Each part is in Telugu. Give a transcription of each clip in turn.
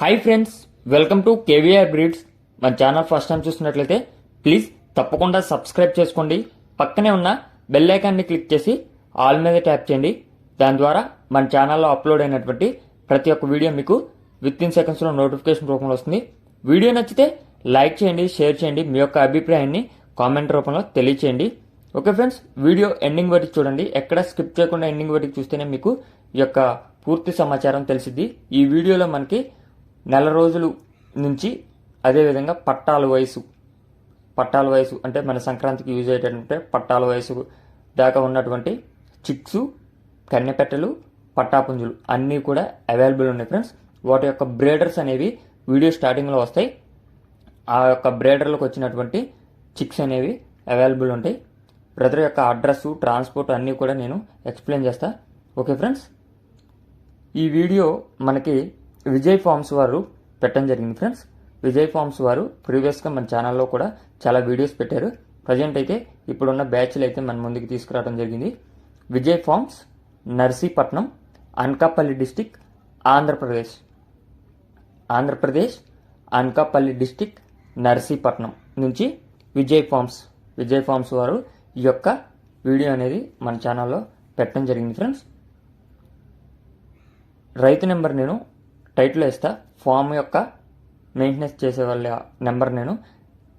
Hi friends, welcome to KVR breeds. మన ఛానల్ ఫస్ట్ టైం చూస్తున్నట్లయితే ప్లీజ్ తప్పకుండా సబ్స్క్రైబ్ చేసుకోండి. పక్కనే ఉన్న బెల్ ఐకాన్ని క్లిక్ చేసి ఆల్ మీద ట్యాప్ చేయండి. దాని ద్వారా మన ఛానల్లో అప్లోడ్ అయినటువంటి ప్రతి ఒక్క వీడియో మీకు విత్ ఇన్ సెకండ్స్లో నోటిఫికేషన్ రూపంలో వస్తుంది. వీడియో నచ్చితే లైక్ చేయండి, షేర్ చేయండి, మీ యొక్క అభిప్రాయాన్ని కామెంట్ రూపంలో తెలియచేయండి. ఓకే ఫ్రెండ్స్, వీడియో ఎండింగ్ వరకు చూడండి. ఎక్కడ స్కిప్ చేయకుండా ఎండింగ్ వరకు చూస్తేనే మీకు ఈ యొక్క పూర్తి సమాచారం తెలిసిద్ది. ఈ వీడియోలో మనకి నెల రోజుల నుంచి అదేవిధంగా పట్టాల వయసు అంటే మన సంక్రాంతికి యూజ్ అయ్యేటంటే పట్టాల వయసు దాకా ఉన్నటువంటి చిక్స్, కన్నెపెట్టలు, పట్టాపుంజులు అన్నీ కూడా అవైలబుల్ ఉన్నాయి ఫ్రెండ్స్. వాటి యొక్క బ్రేడర్స్ అనేవి వీడియో స్టార్టింగ్లో వస్తాయి. ఆ యొక్క బ్రేడర్లకు వచ్చినటువంటి చిక్స్ అనేవి అవైలబుల్ ఉంటాయి. బ్రదర్ యొక్క అడ్రస్, ట్రాన్స్పోర్ట్ అన్నీ కూడా నేను ఎక్స్ప్లెయిన్ చేస్తా. ఓకే ఫ్రెండ్స్, ఈ వీడియో మనకి విజయ్ ఫార్మ్స్ వారు పెట్టడం జరిగింది ఫ్రెండ్స్. విజయ్ ఫార్మ్స్ వారు ప్రీవియస్గా మన ఛానల్లో కూడా చాలా వీడియోస్ పెట్టారు. ప్రజెంట్ అయితే ఇప్పుడున్న బ్యాచ్లు అయితే మన ముందుకు తీసుకురావడం జరిగింది. Vijay farms, Narsipatnam, Anakapalli district, Andhra Pradesh. Anakapalli district, Narsipatnam నుంచి విజయ్ ఫార్మ్స్ వారు ఈ యొక్క వీడియో అనేది మన ఛానల్లో పెట్టడం జరిగింది ఫ్రెండ్స్. రైతు నెంబర్ నేను టైటిల్లో ఇస్తా. ఫామ్ యొక్క మెయింటెనెన్స్ చేసే వాళ్ళ నెంబర్ నేను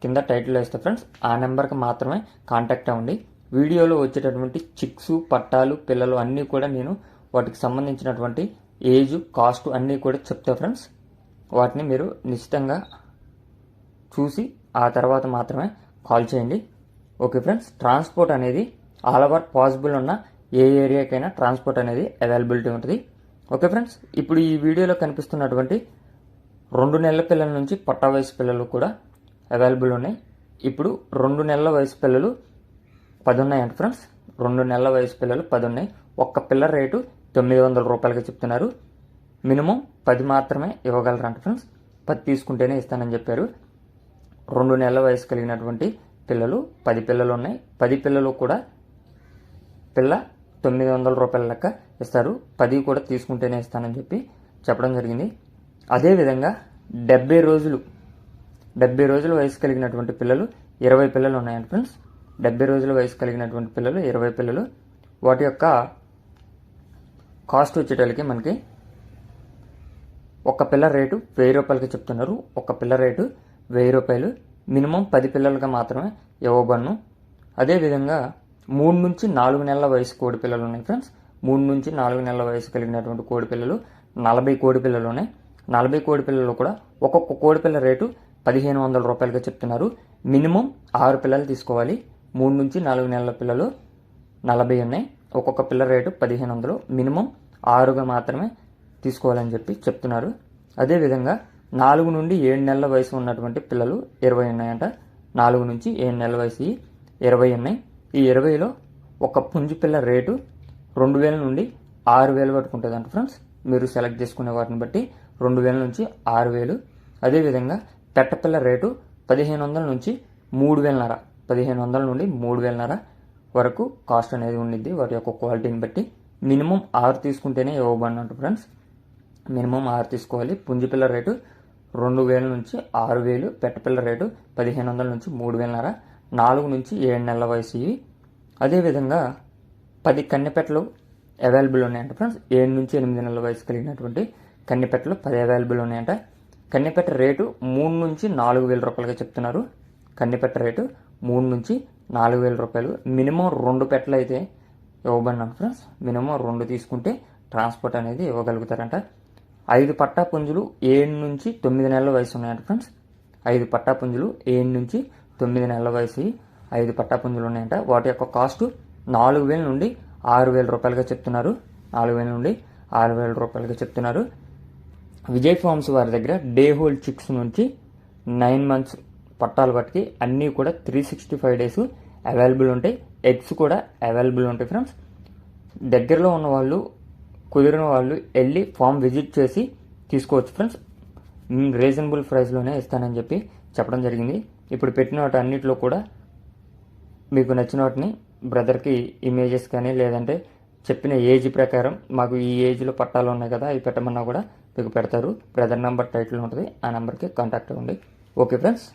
కింద టైటిల్లో ఇస్తా ఫ్రెండ్స్. ఆ నెంబర్కి మాత్రమే కాంటాక్ట్ అవ్వండి. వీడియోలో వచ్చేటటువంటి చిక్స్, పట్టాలు, పిల్లలు అన్నీ కూడా నేను వాటికి సంబంధించినటువంటి ఏజ్, కాస్ట్ అన్నీ కూడా చెప్తా ఫ్రెండ్స్. వాటిని మీరు నిశ్చితంగా చూసి ఆ తర్వాత మాత్రమే కాల్ చేయండి. ఓకే ఫ్రెండ్స్, ట్రాన్స్పోర్ట్ అనేది ఆల్ ఓవర్ పాసిబుల్ ఉన్న ఏ ఏరియాకైనా ట్రాన్స్పోర్ట్ అనేది అవైలబిలిటీ ఉంటుంది. ఓకే ఫ్రెండ్స్, ఇప్పుడు ఈ వీడియోలో కనిపిస్తున్నటువంటి 2 నెలల పిల్లల నుంచి పట్టా వయసు పిల్లలు కూడా అవైలబుల్ ఉన్నాయి. ఇప్పుడు 2 నెలల వయసు పిల్లలు 10 ఉన్నాయంట ఫ్రెండ్స్. 2 నెలల వయసు పిల్లలు 10 ఉన్నాయి. ఒక్క పిల్ల రేటు 900 రూపాయలకి చెప్తున్నారు. మినిమం 10 మాత్రమే ఇవ్వగలరంట ఫ్రెండ్స్. 10 తీసుకుంటేనే ఇస్తానని చెప్పారు. 2 నెలల వయసు కలిగినటువంటి పిల్లలు 10 పిల్లలు ఉన్నాయి. 10 పిల్లలు కూడా పిల్ల 900 రూపాయల లెక్క ఇస్తారు. 10 కూడా తీసుకుంటేనే ఇస్తానని చెప్పడం జరిగింది. అదేవిధంగా 70 రోజుల వయసు కలిగినటువంటి పిల్లలు 20 పిల్లలు ఉన్నాయండి ఫ్రెండ్స్. 70 రోజుల వయసు కలిగినటువంటి పిల్లలు 20 పిల్లలు. వాటి యొక్క కాస్ట్ వచ్చేటోళ్ళకి మనకి ఒక పిల్ల రేటు 1000 రూపాయలకి చెప్తున్నారు. ఒక పిల్ల రేటు 1000 రూపాయలు. మినిమం 10 పిల్లలుగా మాత్రమే ఇవ్వబడును. అదేవిధంగా 3 నుంచి 4 నెలల వయసు కోడి పిల్లలు ఉన్నాయి ఫ్రెండ్స్. 3 నుంచి 4 నెలల వయసు కలిగినటువంటి కోడి పిల్లలు 40 కోడి పిల్లలు ఉన్నాయి. 40 కోడి పిల్లలు కూడా ఒక్కొక్క కోడి పిల్ల రేటు 1500 రూపాయలుగా చెప్తున్నారు. మినిమం 6 పిల్లలు తీసుకోవాలి. 3 నుంచి 4 నెలల పిల్లలు 40 ఉన్నాయి. ఒక్కొక్క పిల్ల రేటు 1500. మినిమం 6గా మాత్రమే తీసుకోవాలని చెప్తున్నారు. అదేవిధంగా 4 నుండి 7 నెలల వయసు ఉన్నటువంటి పిల్లలు 20 ఉన్నాయంట. 4 నుంచి 7 నెలల వయసు 20 ఉన్నాయి. ఈ 20లో ఒక పుంజు పిల్ల రేటు 2000 నుండి 6000 వరకు ఉంటుందంట ఫ్రెండ్స్. మీరు సెలెక్ట్ చేసుకునే వాటిని బట్టి 2000 నుంచి 6000. అదేవిధంగా పెట్టపిల్ల రేటు 1500 నుంచి 3500. 1500 నుండి 3500 వరకు కాస్ట్ అనేది ఉండిద్ది వాటి యొక్క క్వాలిటీని బట్టి. మినిమం 6 తీసుకుంటేనే ఇవ్వబడినట్టు ఫ్రెండ్స్. మినిమం 6 తీసుకోవాలి. పుంజు పిల్ల రేటు 2000 నుంచి 6000. పెట్టపిల్ల రేటు 1500 నుంచి 3500. 4 నుంచి 7 నెలల వయసు ఇవి. అదేవిధంగా 10 కన్నెపెట్టలు అవైలబుల్ ఉన్నాయంట ఫ్రెండ్స్. 7 నుంచి 8 నెలల వయసు కలిగినటువంటి కన్నెపెట్టలు 10 అవైలబుల్ ఉన్నాయంట. కన్నెపెట్ట రేటు 3 నుంచి 4000 రూపాయలుగా చెప్తున్నారు. కన్నెపెట్ట రేటు 3 నుంచి 4000 రూపాయలు. మినిమం 2 పెట్టలు అయితే ఇవ్వబడినాను ఫ్రెండ్స్. మినిమం 2 తీసుకుంటే ట్రాన్స్పోర్ట్ అనేది ఇవ్వగలుగుతారంట. 5 పట్టా పుంజులు 7 నుంచి 9 నెలల వయసు ఉన్నాయంట ఫ్రెండ్స్. 5 పట్టా పుంజులు 7 నుంచి 9 నెలల వయసు 5 పట్టా పుంజులు ఉన్నాయంట. వాటి యొక్క కాస్ట్ 4000 నుండి 6000 రూపాయలుగా చెప్తున్నారు. 4000 నుండి 6000 రూపాయలుగా చెప్తున్నారు. విజయ్ ఫార్మ్స్ వారి దగ్గర డే హోల్డ్ చిక్స్ నుంచి 9 మంత్స్ పట్టాలు బట్టి అన్నీ కూడా 365 డేస్ అవైలబుల్ ఉంటాయి. ఎగ్స్ కూడా అవైలబుల్ ఉంటాయి ఫ్రెండ్స్. దగ్గరలో ఉన్న వాళ్ళు, కుదిరిన వాళ్ళు వెళ్ళి ఫామ్ విజిట్ చేసి తీసుకోవచ్చు ఫ్రెండ్స్. రీజనబుల్ ప్రైస్లోనే ఇస్తానని చెప్పడం జరిగింది. ఇప్పుడు పెట్టిన వాటి అన్నిటిలో కూడా మీకు నచ్చిన వాటిని బ్రదర్కి ఇమేజెస్ కానీ లేదంటే చెప్పిన ఏజ్ ప్రకారం మాకు ఈ ఏజ్లో పట్టాలు ఉన్నాయి కదా అవి పెట్టమన్నా కూడా మీకు పెడతారు. బ్రదర్ నెంబర్ టైటిల్ ఉంటుంది, ఆ నెంబర్కి కాంటాక్ట్ అవ్వండి. Okay friends.